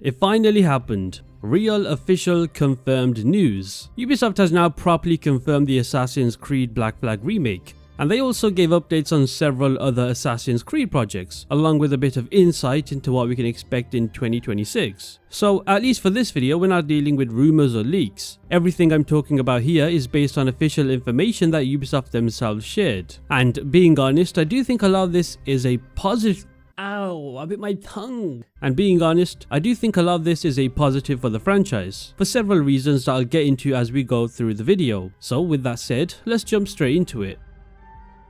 It finally happened. Real official confirmed news. Ubisoft has now properly confirmed the Assassin's Creed Black Flag Remake. And they also gave updates on several other Assassin's Creed projects, along with a bit of insight into what we can expect in 2026. So at least for this video, we're not dealing with rumors or leaks. Everything I'm talking about here is based on official information that Ubisoft themselves shared. And being honest, I do think a lot of this is a positive... Ow, I bit my tongue. And being honest, I do think a lot of this is a positive for the franchise, for several reasons that I'll get into as we go through the video. So with that said, let's jump straight into it.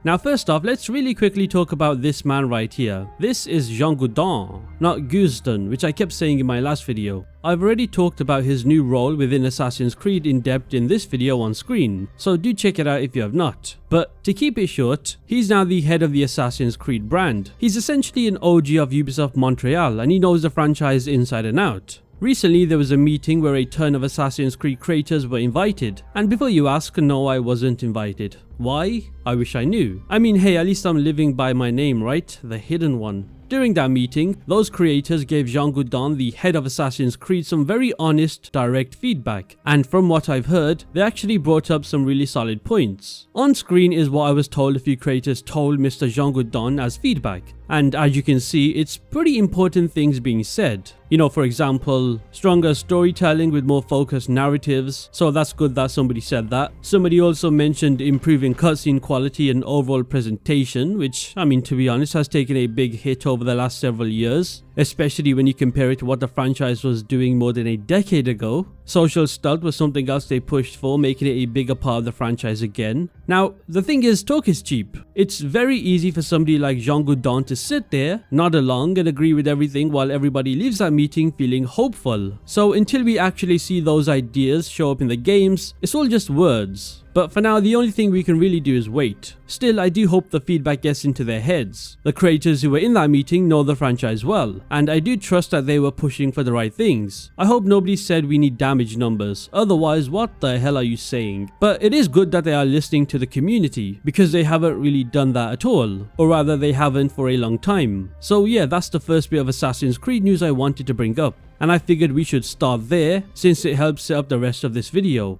Now first off, let's really quickly talk about this man right here. This is Guesdon, not Guesdon, which I kept saying in my last video. I've already talked about his new role within Assassin's Creed in depth in this video on screen, so do check it out if you have not. But to keep it short, he's now the head of the Assassin's Creed brand. He's essentially an OG of Ubisoft Montreal and he knows the franchise inside and out. Recently there was a meeting where a ton of Assassin's Creed creators were invited, and before you ask, no, I wasn't invited. Why? I wish I knew. I mean, hey, at least I'm living by my name, right? The hidden one. During that meeting, those creators gave Guesdon, the head of Assassin's Creed, some very honest, direct feedback, and from what I've heard, they actually brought up some really solid points. On screen is what I was told a few creators told Mr. Guesdon as feedback, and as you can see, it's pretty important things being said. You know, for example, stronger storytelling with more focused narratives, so that's good that somebody said that. Somebody also mentioned improving cutscene quality and overall presentation, which, I mean, to be honest, has taken a big hit over the last several years, especially when you compare it to what the franchise was doing more than a decade ago. Social stealth was something else they pushed for, making it a bigger part of the franchise again. Now, the thing is, talk is cheap. It's very easy for somebody like Guesdon to sit there, nod along and agree with everything while everybody leaves that meeting feeling hopeful. So until we actually see those ideas show up in the games, it's all just words. But for now, the only thing we can really do is wait. Still, I do hope the feedback gets into their heads. The creators who were in that meeting know the franchise well, and I do trust that they were pushing for the right things. I hope nobody said we need damage numbers, otherwise what the hell are you saying? But it is good that they are listening to the community, because they haven't really done that at all, or rather they haven't for a long time. So yeah, that's the first bit of Assassin's Creed news I wanted to bring up, and I figured we should start there since it helps set up the rest of this video.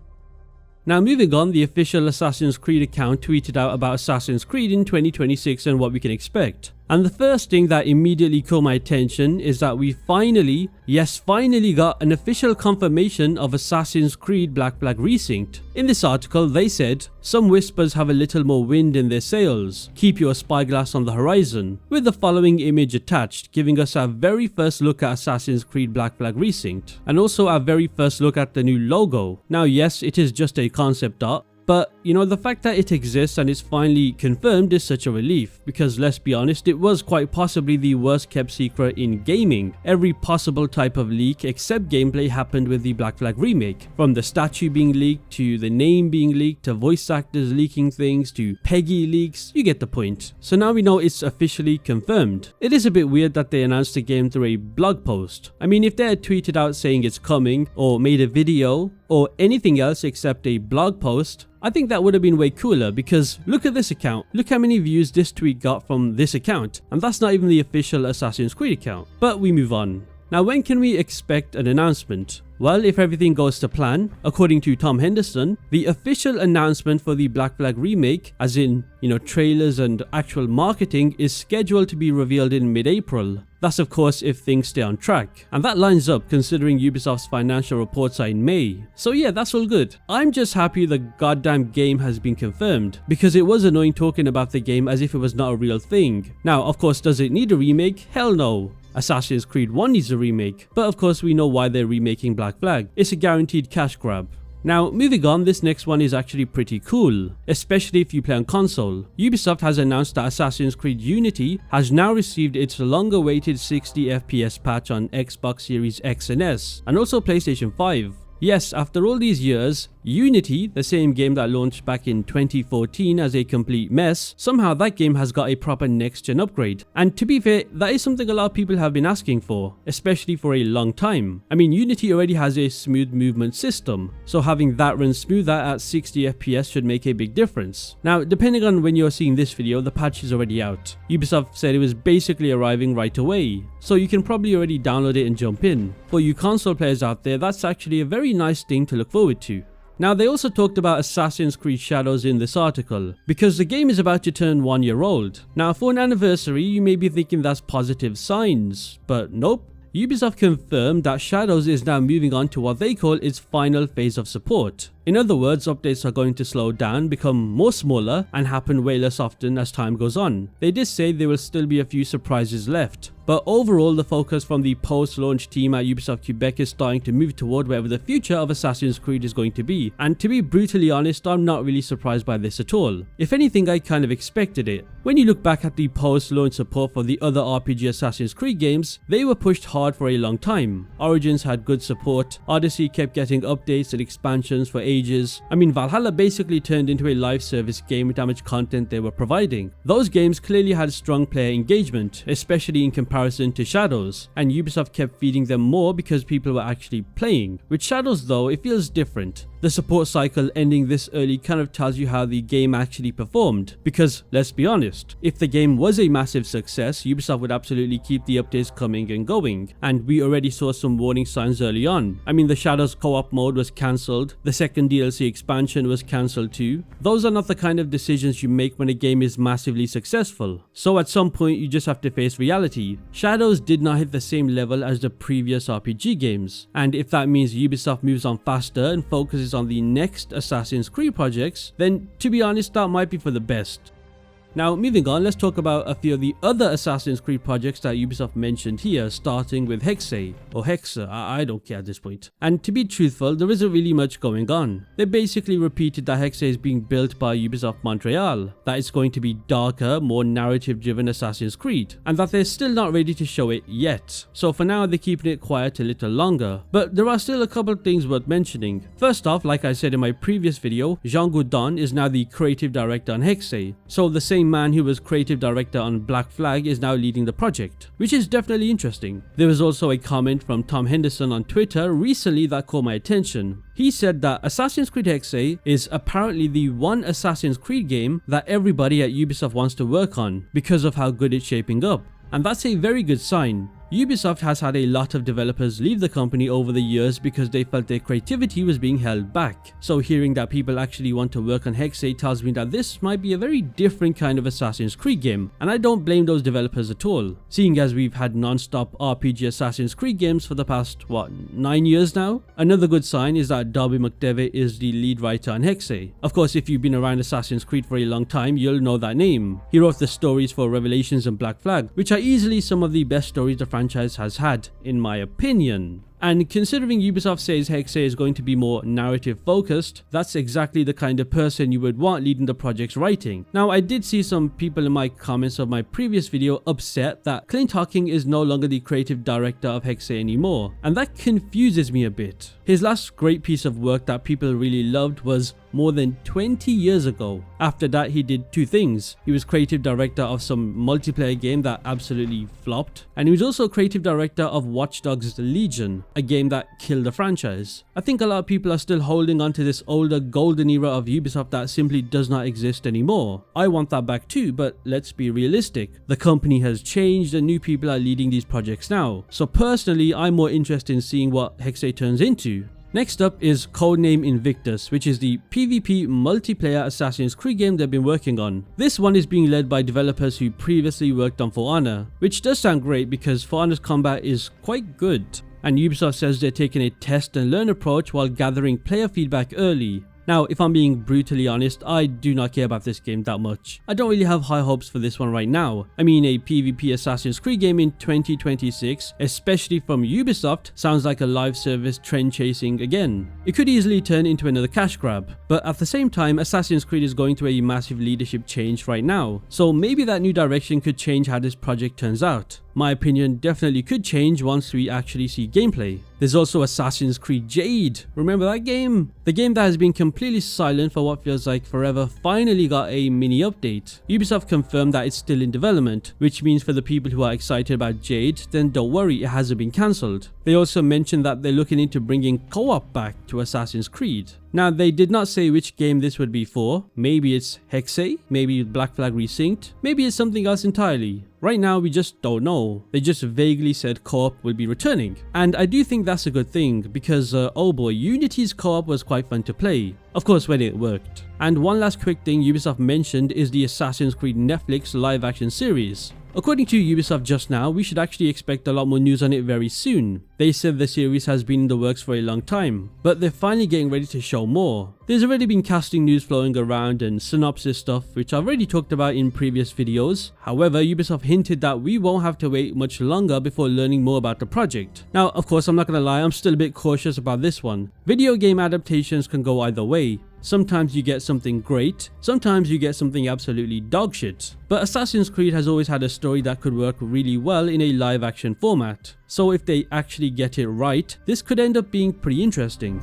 Now moving on, the official Assassin's Creed account tweeted out about Assassin's Creed in 2026 and what we can expect. And the first thing that immediately caught my attention is that we finally, yes finally got an official confirmation of Assassin's Creed Black Flag Resynced. In this article they said, some whispers have a little more wind in their sails, keep your spyglass on the horizon, with the following image attached, giving us our very first look at Assassin's Creed Black Flag Resynced, and also our very first look at the new logo. Now yes, it is just a concept art, but, you know, the fact that it exists and is finally confirmed is such a relief, because let's be honest, it was quite possibly the worst kept secret in gaming. Every possible type of leak except gameplay happened with the Black Flag Remake. From the statue being leaked, to the name being leaked, to voice actors leaking things, to Peggy leaks, you get the point. So now we know it's officially confirmed. It is a bit weird that they announced the game through a blog post. I mean, if they had tweeted out saying it's coming, or made a video, or anything else except a blog post, I think that would have been way cooler, because look at this account. Look how many views this tweet got from this account, and that's not even the official Assassin's Creed account. But we move on. Now when can we expect an announcement? Well, if everything goes to plan, according to Tom Henderson, the official announcement for the Black Flag Remake, as in, you know, trailers and actual marketing, is scheduled to be revealed in mid-April. That's of course if things stay on track, and that lines up considering Ubisoft's financial reports are in May. So yeah, that's all good. I'm just happy the goddamn game has been confirmed, because it was annoying talking about the game as if it was not a real thing. Now of course, does it need a remake? Hell no. Assassin's Creed 1 needs a remake, but of course we know why they're remaking Black Flag. It's a guaranteed cash grab. Now moving on, this next one is actually pretty cool, especially if you play on console. Ubisoft has announced that Assassin's Creed Unity has now received its long-awaited 60 FPS patch on Xbox Series X and S, and also PlayStation 5. Yes, after all these years, Unity, the same game that launched back in 2014 as a complete mess, somehow that game has got a proper next-gen upgrade. And to be fair, that is something a lot of people have been asking for, especially for a long time. I mean, Unity already has a smooth movement system, so having that run smoother at 60 FPS should make a big difference. Now, depending on when you're seeing this video, the patch is already out. Ubisoft said it was basically arriving right away, so you can probably already download it and jump in. For you console players out there, that's actually a very nice thing to look forward to. Now, they also talked about Assassin's Creed Shadows in this article, because the game is about to turn 1 year old. Now, for an anniversary, you may be thinking that's positive signs, but nope. Ubisoft confirmed that Shadows is now moving on to what they call its final phase of support. In other words, updates are going to slow down, become more smaller, and happen way less often as time goes on. They did say there will still be a few surprises left, but overall the focus from the post-launch team at Ubisoft Quebec is starting to move toward wherever the future of Assassin's Creed is going to be, and to be brutally honest, I'm not really surprised by this at all. If anything, I kind of expected it. When you look back at the post-launch support for the other RPG Assassin's Creed games, they were pushed hard for a long time. Origins had good support, Odyssey kept getting updates and expansions for ages. I mean, Valhalla basically turned into a live service game with how much content they were providing. Those games clearly had strong player engagement, especially in comparison to Shadows, and Ubisoft kept feeding them more because people were actually playing. With Shadows though, it feels different. The support cycle ending this early kind of tells you how the game actually performed, because let's be honest, if the game was a massive success, Ubisoft would absolutely keep the updates coming and going, and we already saw some warning signs early on. I mean, the Shadows co-op mode was cancelled, the second DLC expansion was cancelled too. Those are not the kind of decisions you make when a game is massively successful, so at some point you just have to face reality. Shadows did not hit the same level as the previous RPG games, and if that means Ubisoft moves on faster and focuses on the next Assassin's Creed projects, then to be honest, that might be for the best. Now, moving on, let's talk about a few of the other Assassin's Creed projects that Ubisoft mentioned here, starting with Hexe, or Hexe, I don't care at this point. And to be truthful, there isn't really much going on. They basically repeated that Hexe is being built by Ubisoft Montreal, that it's going to be darker, more narrative-driven Assassin's Creed, and that they're still not ready to show it yet. So for now, they're keeping it quiet a little longer. But there are still a couple of things worth mentioning. First off, like I said in my previous video, Guesdon is now the creative director on Hexe, so the same man who was creative director on Black Flag is now leading the project, which is definitely interesting. There was also a comment from Tom Henderson on Twitter recently that caught my attention. He said that Assassin's Creed Hexe is apparently the one Assassin's Creed game that everybody at Ubisoft wants to work on because of how good it's shaping up. And that's a very good sign. Ubisoft has had a lot of developers leave the company over the years because they felt their creativity was being held back. So hearing that people actually want to work on Hexe tells me that this might be a very different kind of Assassin's Creed game, and I don't blame those developers at all, seeing as we've had non-stop RPG Assassin's Creed games for the past, 9 years now? Another good sign is that Darby McDevitt is the lead writer on Hexe. Of course, if you've been around Assassin's Creed for a long time, you'll know that name. He wrote the stories for Revelations and Black Flag, which are easily some of the best stories the franchise has had, in my opinion. And considering Ubisoft says Hexe is going to be more narrative focused, that's exactly the kind of person you would want leading the project's writing. Now, I did see some people in my comments of my previous video upset that Clint Hocking is no longer the creative director of Hexe anymore, and that confuses me a bit. His last great piece of work that people really loved was more than 20 years ago. After that, he did two things. He was creative director of some multiplayer game that absolutely flopped, and he was also creative director of Watch Dogs Legion, a game that killed the franchise. I think a lot of people are still holding on to this older golden era of Ubisoft that simply does not exist anymore. I want that back too, but let's be realistic. The company has changed and new people are leading these projects now. So personally, I'm more interested in seeing what Hexe turns into. Next up is codename Invictus, which is the PvP multiplayer Assassin's Creed game they've been working on. This one is being led by developers who previously worked on For Honor, which does sound great because For Honor's combat is quite good. And Ubisoft says they're taking a test and learn approach while gathering player feedback early. Now, if I'm being brutally honest, I do not care about this game that much. I don't really have high hopes for this one right now. I mean, a PvP Assassin's Creed game in 2026, especially from Ubisoft, sounds like a live service trend chasing again. It could easily turn into another cash grab, but at the same time, Assassin's Creed is going through a massive leadership change right now, so maybe that new direction could change how this project turns out. My opinion definitely could change once we actually see gameplay. There's also Assassin's Creed Jade. Remember that game? The game that has been completely silent for what feels like forever finally got a mini update. Ubisoft confirmed that it's still in development, which means for the people who are excited about Jade, then don't worry, it hasn't been cancelled. They also mentioned that they're looking into bringing co-op back to Assassin's Creed. Now, they did not say which game this would be for. Maybe it's Hexe, maybe Black Flag Resynced, maybe it's something else entirely. Right now, we just don't know. They just vaguely said co-op will be returning. And I do think that's a good thing because, oh boy, Unity's co-op was quite fun to play. Of course, when it worked. And one last quick thing Ubisoft mentioned is the Assassin's Creed Netflix live action series. According to Ubisoft just now, we should actually expect a lot more news on it very soon. They said the series has been in the works for a long time, but they're finally getting ready to show more. There's already been casting news flowing around and synopsis stuff, which I've already talked about in previous videos. However, Ubisoft hinted that we won't have to wait much longer before learning more about the project. Now, of course, I'm not gonna lie, I'm still a bit cautious about this one. Video game adaptations can go either way. Sometimes you get something great, sometimes you get something absolutely dogshit. But Assassin's Creed has always had a story that could work really well in a live action format. So if they actually get it right, this could end up being pretty interesting.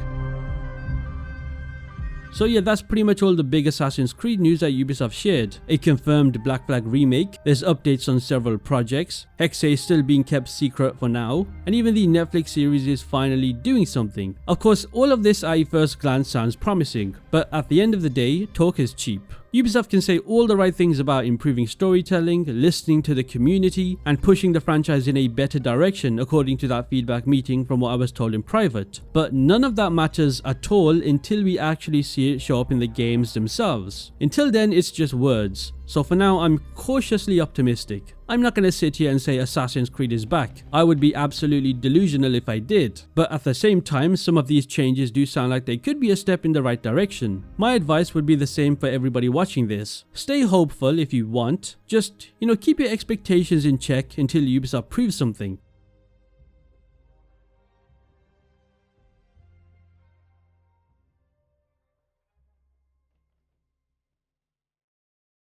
So yeah, that's pretty much all the big Assassin's Creed news that Ubisoft shared. A confirmed Black Flag Remake, there's updates on several projects, Hexe is still being kept secret for now, and even the Netflix series is finally doing something. Of course, all of this at a first glance sounds promising, but at the end of the day, talk is cheap. Ubisoft can say all the right things about improving storytelling, listening to the community, and pushing the franchise in a better direction according to that feedback meeting from what I was told in private. But none of that matters at all until we actually see it show up in the games themselves. Until then, it's just words. So for now, I'm cautiously optimistic. I'm not going to sit here and say Assassin's Creed is back. I would be absolutely delusional if I did. But at the same time, some of these changes do sound like they could be a step in the right direction. My advice would be the same for everybody watching this. Stay hopeful if you want. Just, keep your expectations in check until Ubisoft proves something.